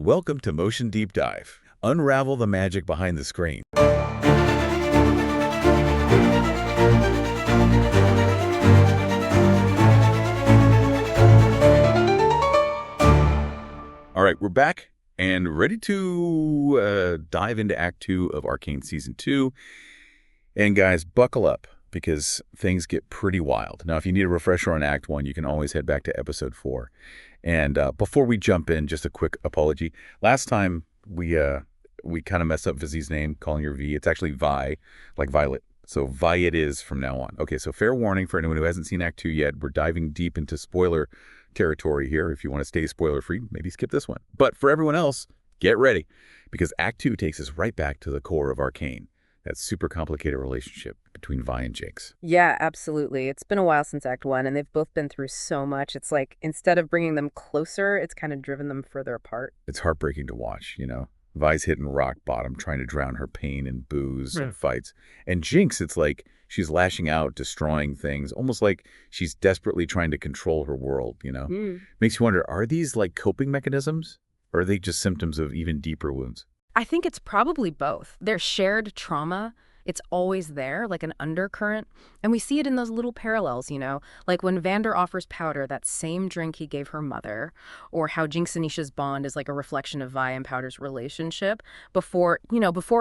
Welcome to Motion Deep Dive. Unravel the magic behind the screen. All right, we're back and ready to dive into Act 2 of Arcane Season 2. And guys, buckle up because things get pretty wild. Now, if you need a refresher on Act 1, you can always head back to Episode 4. And before we jump in, just a quick apology. Last time, we kind of messed up Vizzy's name, calling her V. It's actually Vi, like Violet. So Vi it is from now on. Okay, so fair warning for anyone who hasn't seen Act 2 yet. We're diving deep into spoiler territory here. If you want to stay spoiler-free, maybe skip this one. But for everyone else, get ready, because Act 2 takes us right back to the core of Arcane, that super complicated relationship between Vi and Jinx. Yeah, absolutely. It's been a while since Act 1, and they've both been through so much. It's like, instead of bringing them closer, it's kind of driven them further apart. It's heartbreaking to watch, you know? Vi's hitting rock bottom, trying to drown her pain in booze and fights. And Jinx, it's like she's lashing out, destroying things, almost like she's desperately trying to control her world, you know? Makes you wonder, are these like coping mechanisms, or are they just symptoms of even deeper wounds? I think it's probably both. Their shared trauma, it's always there, like an undercurrent. And we see it in those little parallels, you know, like when Vander offers Powder that same drink he gave her mother, or how Jinx and Isha's bond is like a reflection of Vi and Powder's relationship before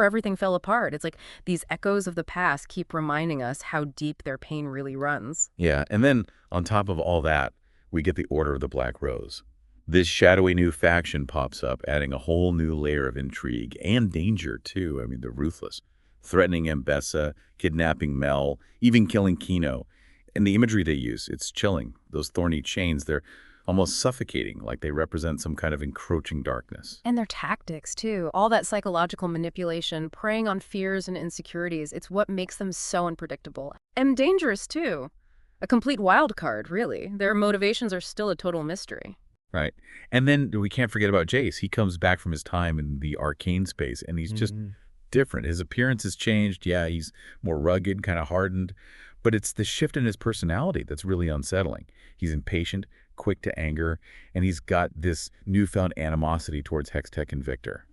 everything fell apart. It's like these echoes of the past keep reminding us how deep their pain really runs. Yeah, and then on top of all that, we get the Order of the Black Rose. This shadowy new faction pops up, adding a whole new layer of intrigue and danger, too. I mean, they're ruthless. Threatening Mbessa, kidnapping Mel, even killing Kino. And the imagery they use, it's chilling. Those thorny chains, they're almost suffocating, like they represent some kind of encroaching darkness. And their tactics, too. All that psychological manipulation, preying on fears and insecurities, it's what makes them so unpredictable. And dangerous, too. A complete wild card, really. Their motivations are still a total mystery. Right. And then we can't forget about Jace. He comes back from his time in the Arcane space, and he's just different. His appearance has changed. Yeah, he's more rugged, kind of hardened. But it's the shift in his personality that's really unsettling. He's impatient, quick to anger, and he's got this newfound animosity towards Hextech and Victor.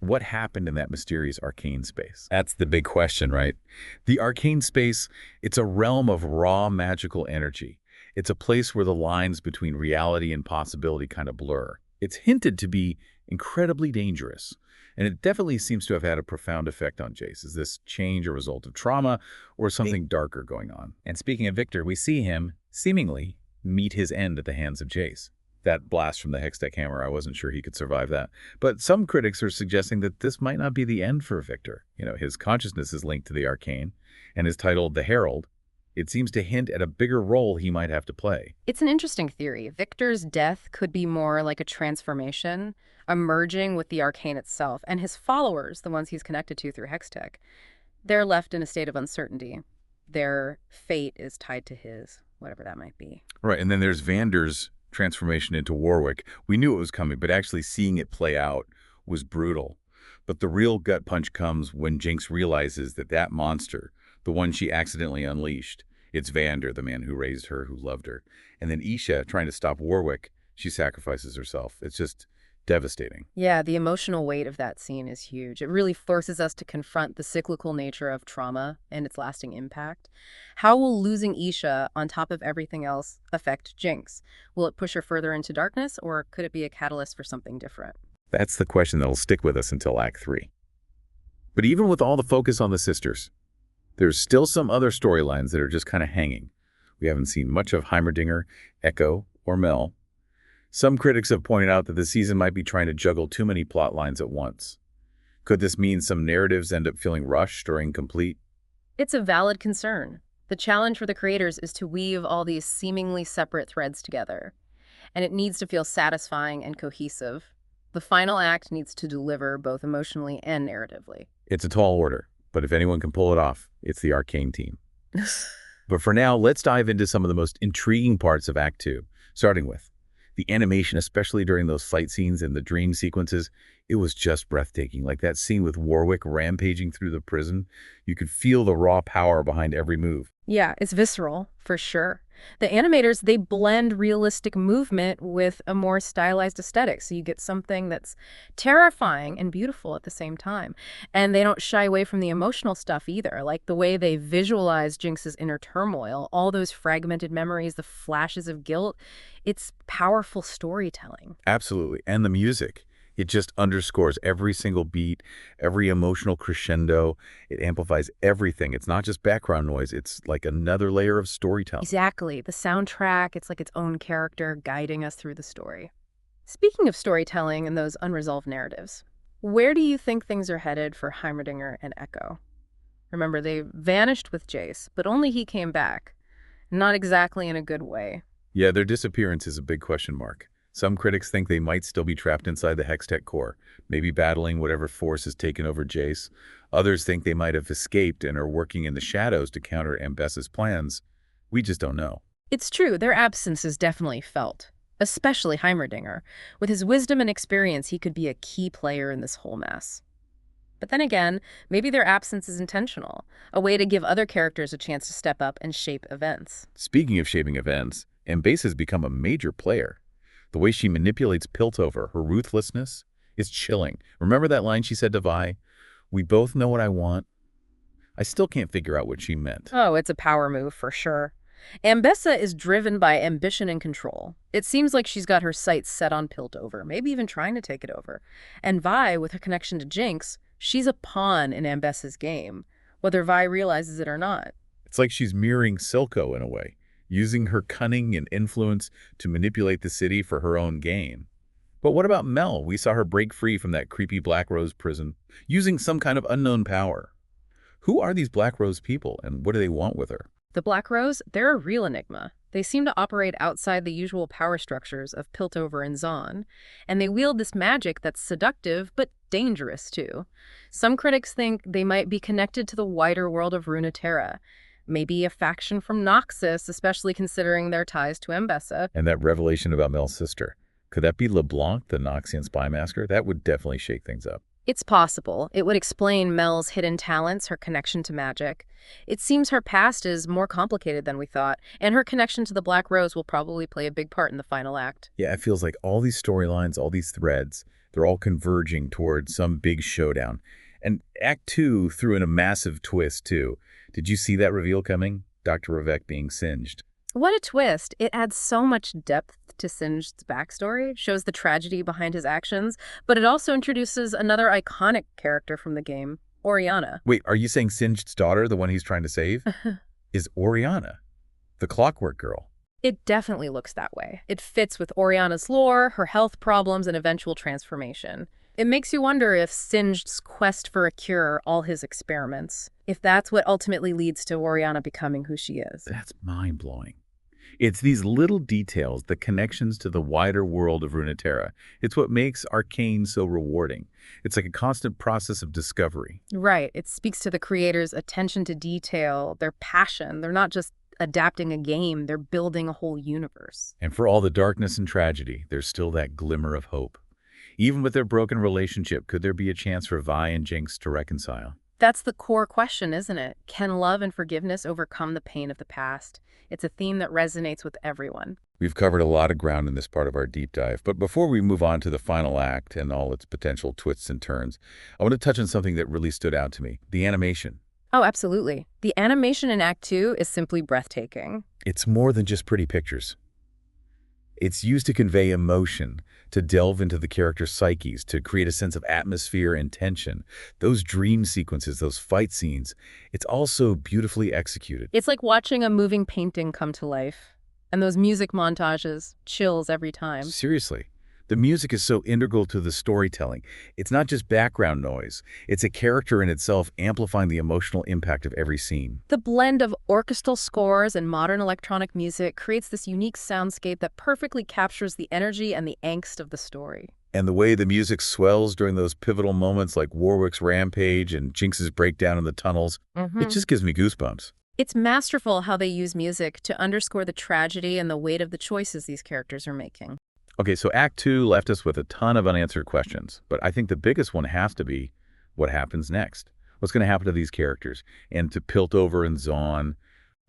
What happened in that mysterious Arcane space? That's the big question, right? The Arcane space, it's a realm of raw magical energy. It's a place where the lines between reality and possibility kind of blur. It's hinted to be incredibly dangerous, and it definitely seems to have had a profound effect on Jace. Is this change a result of trauma or something darker going on? And speaking of Victor, we see him seemingly meet his end at the hands of Jace. That blast from the Hextech hammer, I wasn't sure he could survive that. But some critics are suggesting that this might not be the end for Victor. You know, his consciousness is linked to the Arcane and is titled the Herald. It seems to hint at a bigger role he might have to play. It's an interesting theory. Victor's death could be more like a transformation, a merging with the Arcane itself, and his followers, the ones he's connected to through Hextech, they're left in a state of uncertainty. Their fate is tied to his, whatever that might be. Right, and then there's Vander's transformation into Warwick. We knew it was coming, but actually seeing it play out was brutal. But the real gut punch comes when Jinx realizes that that monster, the one she accidentally unleashed, it's Vander, the man who raised her, who loved her. And then Isha, trying to stop Warwick, she sacrifices herself. It's just devastating. Yeah, the emotional weight of that scene is huge. It really forces us to confront the cyclical nature of trauma and its lasting impact. How will losing Isha, on top of everything else, affect Jinx? Will it push her further into darkness, or could it be a catalyst for something different? That's the question that'll stick with us until Act 3. But even with all the focus on the sisters, there's still some other storylines that are just kind of hanging. We haven't seen much of Heimerdinger, Echo, or Mel. Some critics have pointed out that the season might be trying to juggle too many plot lines at once. Could this mean some narratives end up feeling rushed or incomplete? It's a valid concern. The challenge for the creators is to weave all these seemingly separate threads together. And it needs to feel satisfying and cohesive. The final act needs to deliver both emotionally and narratively. It's a tall order, but if anyone can pull it off, it's the Arcane team. But for now, let's dive into some of the most intriguing parts of Act 2, starting with the animation, especially during those fight scenes and the dream sequences. It was just breathtaking. Like that scene with Warwick rampaging through the prison. You could feel the raw power behind every move. Yeah, it's visceral, for sure. The animators, they blend realistic movement with a more stylized aesthetic, so you get something that's terrifying and beautiful at the same time. And they don't shy away from the emotional stuff either, like the way they visualize Jinx's inner turmoil, all those fragmented memories, the flashes of guilt. It's powerful storytelling. Absolutely. And the music. It just underscores every single beat, every emotional crescendo. It amplifies everything. It's not just background noise. It's like another layer of storytelling. Exactly. The soundtrack, it's like its own character guiding us through the story. Speaking of storytelling and those unresolved narratives, where do you think things are headed for Heimerdinger and Echo? Remember, they vanished with Jace, but only he came back. Not exactly in a good way. Yeah, their disappearance is a big question mark. Some critics think they might still be trapped inside the Hextech core, maybe battling whatever force has taken over Jace. Others think they might have escaped and are working in the shadows to counter Ambessa's plans. We just don't know. It's true, their absence is definitely felt, especially Heimerdinger. With his wisdom and experience, he could be a key player in this whole mess. But then again, maybe their absence is intentional, a way to give other characters a chance to step up and shape events. Speaking of shaping events, Ambessa's become a major player. The way she manipulates Piltover, her ruthlessness, is chilling. Remember that line she said to Vi? "We both know what I want." I still can't figure out what she meant. Oh, it's a power move for sure. Ambessa is driven by ambition and control. It seems like she's got her sights set on Piltover, maybe even trying to take it over. And Vi, with her connection to Jinx, she's a pawn in Ambessa's game, whether Vi realizes it or not. It's like she's mirroring Silco in a way, using her cunning and influence to manipulate the city for her own gain. But what about Mel? We saw her break free from that creepy Black Rose prison, using some kind of unknown power. Who are these Black Rose people, and what do they want with her? The Black Rose, they're a real enigma. They seem to operate outside the usual power structures of Piltover and Zaun, and they wield this magic that's seductive but dangerous too. Some critics think they might be connected to the wider world of Runeterra, maybe a faction from Noxus, especially considering their ties to Ambessa. And that revelation about Mel's sister. Could that be LeBlanc, the Noxian spy master? That would definitely shake things up. It's possible. It would explain Mel's hidden talents, her connection to magic. It seems her past is more complicated than we thought, and her connection to the Black Rose will probably play a big part in the final act. Yeah, it feels like all these storylines, all these threads, they're all converging towards some big showdown. And Act 2 threw in a massive twist, too. Did you see that reveal coming? Dr. Ravek being singed. What a twist. It adds so much depth to Singed's backstory, shows the tragedy behind his actions, but it also introduces another iconic character from the game, Oriana. Wait, are you saying Singed's daughter, the one he's trying to save, is Oriana, the Clockwork Girl? It definitely looks that way. It fits with Oriana's lore, her health problems, and eventual transformation. It makes you wonder if Singed's quest for a cure, all his experiments, if that's what ultimately leads to Oriana becoming who she is. That's mind-blowing. It's these little details, the connections to the wider world of Runeterra. It's what makes Arcane so rewarding. It's like a constant process of discovery. Right. It speaks to the creators' attention to detail, their passion. They're not just adapting a game, they're building a whole universe. And for all the darkness and tragedy, there's still that glimmer of hope. Even with their broken relationship, could there be a chance for Vi and Jinx to reconcile? That's the core question, isn't it? Can love and forgiveness overcome the pain of the past? It's a theme that resonates with everyone. We've covered a lot of ground in this part of our deep dive, but before we move on to the final act and all its potential twists and turns, I want to touch on something that really stood out to me, the animation. Oh, absolutely. The animation in Act 2 is simply breathtaking. It's more than just pretty pictures. It's used to convey emotion, to delve into the character's psyches, to create a sense of atmosphere and tension. Those dream sequences, those fight scenes, it's also beautifully executed. It's like watching a moving painting come to life. And those music montages, chills every time. Seriously. The music is so integral to the storytelling. It's not just background noise. It's a character in itself amplifying the emotional impact of every scene. The blend of orchestral scores and modern electronic music creates this unique soundscape that perfectly captures the energy and the angst of the story. And the way the music swells during those pivotal moments like Warwick's rampage and Jinx's breakdown in the tunnels, it just gives me goosebumps. It's masterful how they use music to underscore the tragedy and the weight of the choices these characters are making. Okay, so Act 2 left us with a ton of unanswered questions, but I think the biggest one has to be what happens next. What's going to happen to these characters and to Piltover and Zaun?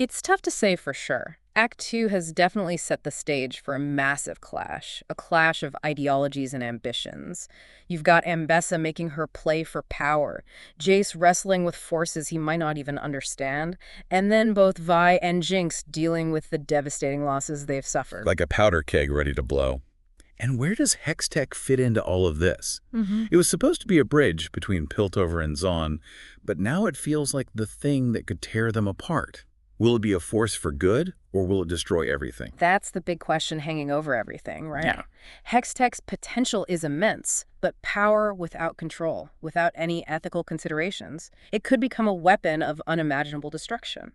It's tough to say for sure. Act 2 has definitely set the stage for a massive clash, a clash of ideologies and ambitions. You've got Ambessa making her play for power, Jace wrestling with forces he might not even understand, and then both Vi and Jinx dealing with the devastating losses they've suffered. Like a powder keg ready to blow. And where does Hextech fit into all of this? It was supposed to be a bridge between Piltover and Zaun, but now it feels like the thing that could tear them apart. Will it be a force for good, or will it destroy everything? That's the big question hanging over everything, right? Yeah. Hextech's potential is immense, but power without control, without any ethical considerations, it could become a weapon of unimaginable destruction.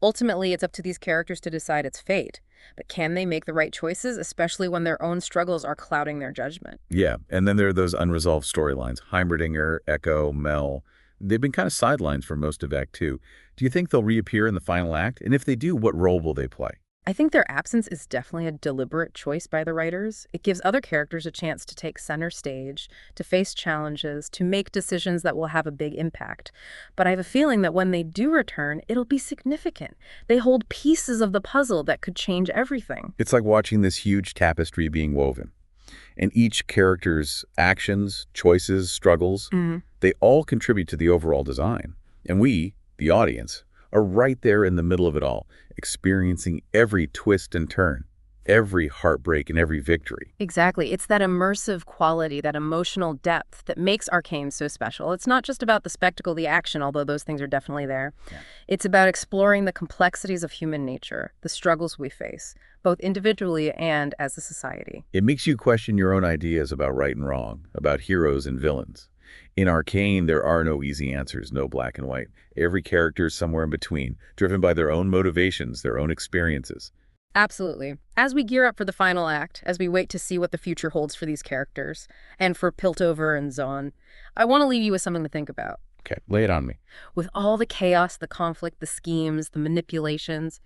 Ultimately, it's up to these characters to decide its fate. But can they make the right choices, especially when their own struggles are clouding their judgment? Yeah, and then there are those unresolved storylines. Heimerdinger, Echo, Mel. They've been kind of sidelines for most of Act 2. Do you think they'll reappear in the final act? And if they do, what role will they play? I think their absence is definitely a deliberate choice by the writers. It gives other characters a chance to take center stage, to face challenges, to make decisions that will have a big impact. But I have a feeling that when they do return, it'll be significant. They hold pieces of the puzzle that could change everything. It's like watching this huge tapestry being woven. And each character's actions, choices, struggles, they all contribute to the overall design. And we, the audience, are right there in the middle of it all, experiencing every twist and turn, every heartbreak and every victory. Exactly. It's that immersive quality, that emotional depth that makes Arcane so special. It's not just about the spectacle, the action, although those things are definitely there. Yeah. It's about exploring the complexities of human nature, the struggles we face, both individually and as a society. It makes you question your own ideas about right and wrong, about heroes and villains. In Arcane, there are no easy answers, no black and white. Every character is somewhere in between, driven by their own motivations, their own experiences. Absolutely. As we gear up for the final act, as we wait to see what the future holds for these characters, and for Piltover and Zaun, I want to leave you with something to think about. Okay, lay it on me. With all the chaos, the conflict, the schemes, the manipulations,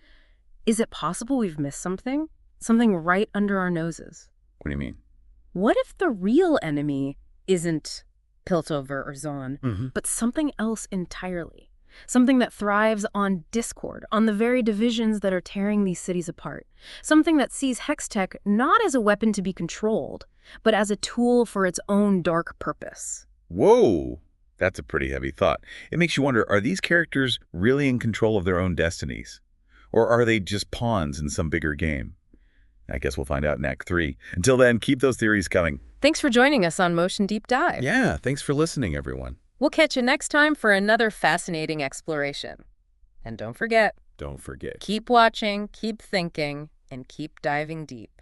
is it possible we've missed something? Something right under our noses? What do you mean? What if the real enemy isn't Piltover or Zaun, but something else entirely? Something that thrives on discord, on the very divisions that are tearing these cities apart. Something that sees Hextech not as a weapon to be controlled, but as a tool for its own dark purpose. Whoa! That's a pretty heavy thought. It makes you wonder, are these characters really in control of their own destinies? Or are they just pawns in some bigger game? I guess we'll find out in Act 3. Until then, keep those theories coming. Thanks for joining us on Motion Deep Dive. Yeah, thanks for listening, everyone. We'll catch you next time for another fascinating exploration. And don't forget, Don't forget. keep watching, keep thinking, and keep diving deep.